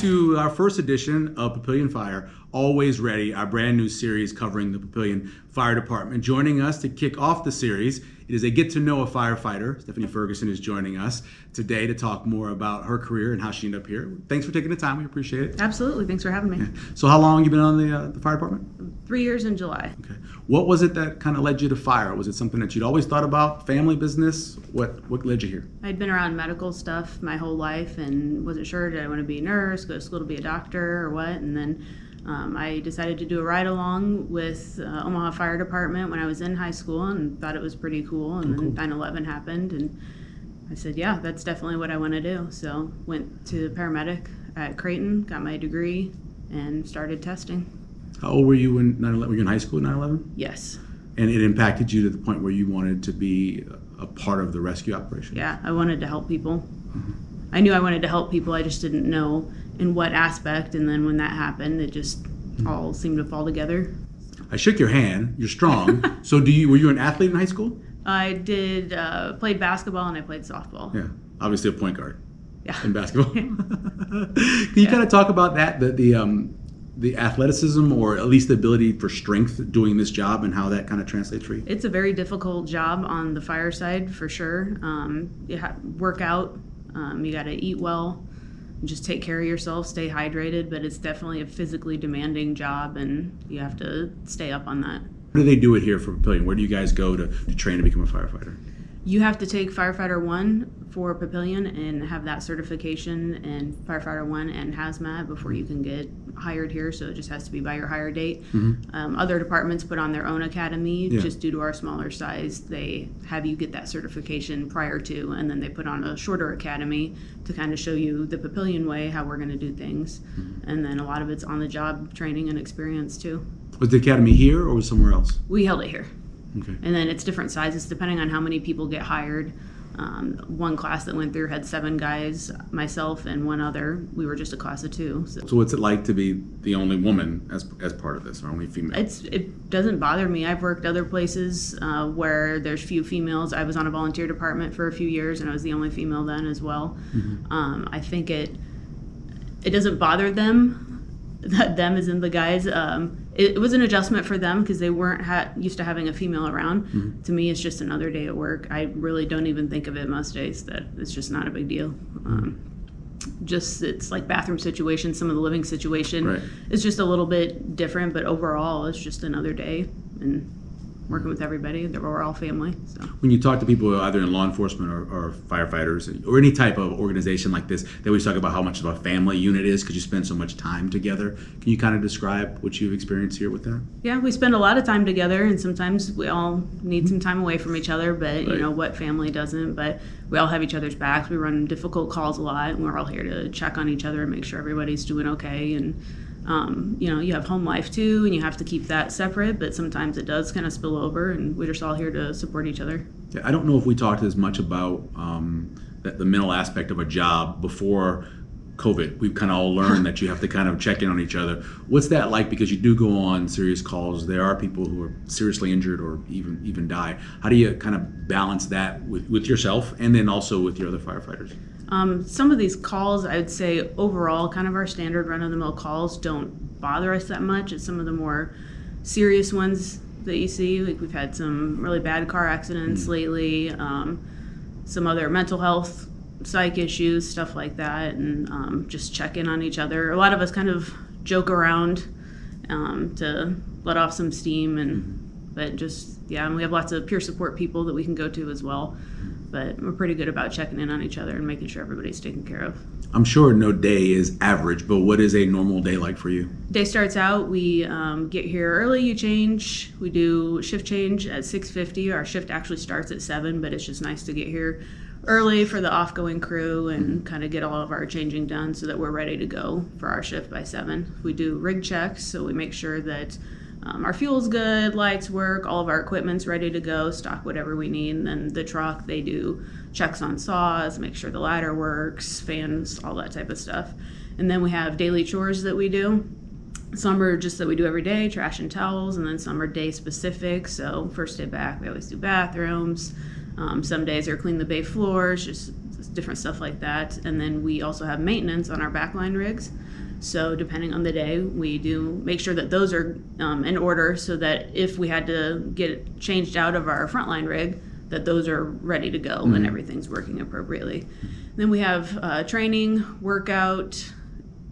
to our first edition of Papillion Fire, Always Ready, our brand new series covering the Papillion Fire Department. Joining us to kick off the series, it is a get to know a firefighter. Stephanie Ferguson is joining us today to talk more about her career and how she ended up here. Thanks for taking the time. We appreciate it. Absolutely. Thanks for having me. Yeah. So how long have you been on the fire department? 3 years in July. Okay. What was it that kind of led you to fire? Was it something that you'd always thought about, family business? What led you here? I'd been around medical stuff my whole life and wasn't sure, did I want to be a nurse, go to school to be a doctor or what? And then I decided to do a ride along with Omaha Fire Department when I was in high school and thought it was pretty cool. And then 9/11 happened and I said, yeah, that's definitely what I want to do. So went to paramedic at Creighton, got my degree, and started testing. How old were you when 9/11? Were you in high school in 9/11? Yes. And it impacted you to the point where you wanted to be a part of the rescue operation? Yeah, I wanted to help people. I knew I wanted to help people, I just didn't know in what aspect, and then when that happened, it just all seemed to fall together. I shook your hand. You're strong. So were you an athlete in high school? I did, played basketball and I played softball. Yeah, obviously a point guard. Yeah. In basketball. Can you kind of talk about that, the athleticism or at least the ability for strength doing this job and how that kind of translates for you? It's a very difficult job on the fire side for sure. You work out, you got to eat well, just take care of yourself, stay hydrated, but it's definitely a physically demanding job and you have to stay up on that. Where do they do it here for Papillion? Where do you guys go to train to become a firefighter? You have to take Firefighter 1 for Papillion and have that certification in Firefighter 1 and Hazmat before you can get hired here, so it just has to be by your hire date. Other departments put on their own academy. Just due to our smaller size, they have you get that certification prior to, and then they put on a shorter academy to kind of show you the Papillion way, how we're going to do things. And then a lot of it's on-the-job training and experience too. Was the academy here or was it somewhere else? We held it here. Okay. And then it's different sizes depending on how many people get hired. One class that went through had 7 guys, myself and one other. We were just a class of 2. So what's it like to be the only woman as part of this, or only female? It doesn't bother me. I've worked other places where there's few females. I was on a volunteer department for a few years and I was the only female then as well. I think it doesn't bother them. Them as in the guys. It was an adjustment for them because they weren't used to having a female around. To me, it's just another day at work. I really don't even think of it most days that it's just not a big deal. Just it's like bathroom situation, some of the living situation is just a little bit different, but overall it's just another day and working with everybody. We're all family. So. When you talk to people either in law enforcement or firefighters or any type of organization like this, they always talk about how much of a family unit is because you spend so much time together. Can you kind of describe what you've experienced here with that? Yeah, we spend a lot of time together and sometimes we all need some time away from each other, but you know what family doesn't, but we all have each other's backs. We run difficult calls a lot and we're all here to check on each other and make sure everybody's doing okay. And you have home life too, and you have to keep that separate, but sometimes it does kind of spill over, and we're just all here to support each other. Yeah, I don't know if we talked as much about the mental aspect of a job before COVID. We've kind of all learned that you have to kind of check in on each other. What's that like? Because you do go on serious calls. There are people who are seriously injured or even die. How do you kind of balance that with yourself and then also with your other firefighters? Some of these calls, I would say overall, kind of our standard run-of-the-mill calls don't bother us that much. It's some of the more serious ones that you see. Like we've had some really bad car accidents lately, some other mental health, psych issues, stuff like that, and just check in on each other. A lot of us kind of joke around to let off some steam, but just, and we have lots of peer support people that we can go to as well. But we're pretty good about checking in on each other and making sure everybody's taken care of. I'm sure no day is average, but what is a normal day like for you? Day starts out, we get here early, you change. We do shift change at 6:50. Our shift actually starts at 7, but it's just nice to get here early for the off-going crew and kind of get all of our changing done so that we're ready to go for our shift by 7. We do rig checks, so we make sure that our fuel's good, lights work, all of our equipment's ready to go, stock whatever we need. And then the truck, they do checks on saws, make sure the ladder works, fans, all that type of stuff. And then we have daily chores that we do. Some are just that we do every day, trash and towels, and then some are day specific. So first day back, we always do bathrooms. Some days are clean the bay floors, just different stuff like that. And then we also have maintenance on our backline rigs. So depending on the day, we do make sure that those are in order so that if we had to get changed out of our frontline rig, that those are ready to go and everything's working appropriately. Then we have training, workout,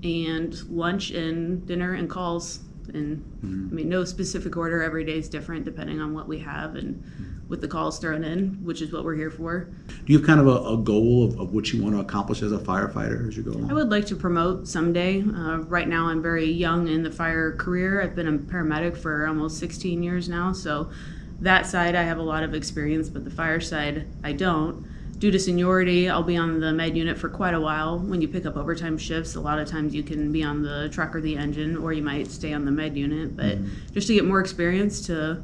and lunch and dinner and calls. And I mean, no specific order. Every day is different depending on what we have and with the calls thrown in, which is what we're here for. Do you have kind of a goal of what you want to accomplish as a firefighter as you go along? I would like to promote someday. Right now I'm very young in the fire career. I've been a paramedic for almost 16 years now, so that side I have a lot of experience, but the fire side I don't. Due to seniority, I'll be on the med unit for quite a while. When you pick up overtime shifts, a lot of times you can be on the truck or the engine, or you might stay on the med unit. But just to get more experience to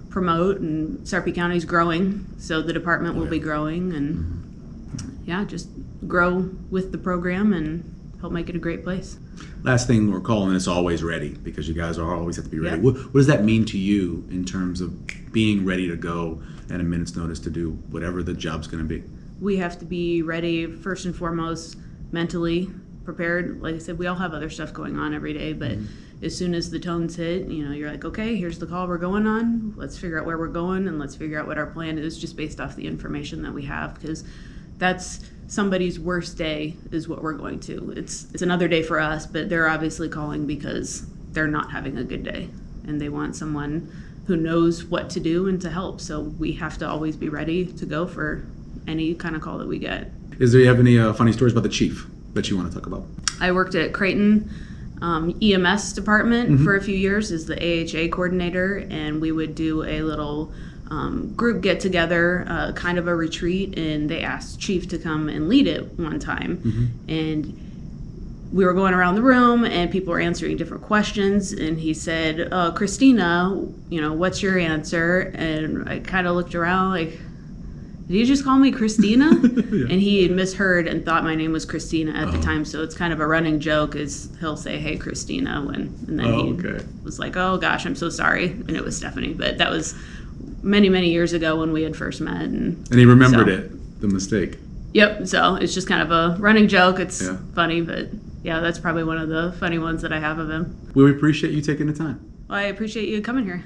promote, and Sarpy County's growing, so the department will be growing, and yeah, just grow with the program and help make it a great place. Last thing we're calling this always ready, because you guys are always have to be ready. Yep. What does that mean to you in terms of being ready to go at a minute's notice to do whatever the job's going to be? We have to be ready, first and foremost, mentally prepared. Like I said, we all have other stuff going on every day, but as soon as the tones hit, you're like, okay, here's the call we're going on. Let's figure out where we're going, and let's figure out what our plan is just based off the information that we have, because that's somebody's worst day is what we're going to. It's another day for us, but they're obviously calling because they're not having a good day, and they want someone who knows what to do and to help. So we have to always be ready to go for any kind of call that we get. Do you have any funny stories about the chief that you want to talk about? I worked at Creighton EMS department for a few years as the AHA coordinator, and we would do a little group get together, kind of a retreat, and they asked Chief to come and lead it one time. And we were going around the room and people were answering different questions, and he said, Christina, what's your answer? And I kind of looked around like, did you just call me Christina? And he had misheard and thought my name was Christina at the time, so it's kind of a running joke is he'll say, hey, Christina, and then he was like, oh gosh, I'm so sorry, and it was Stephanie. But that was many, many years ago when we had first met. And he remembered it, the mistake. Yep, so it's just kind of a running joke. It's funny, but yeah, that's probably one of the funny ones that I have of him. We appreciate you taking the time. Well, I appreciate you coming here.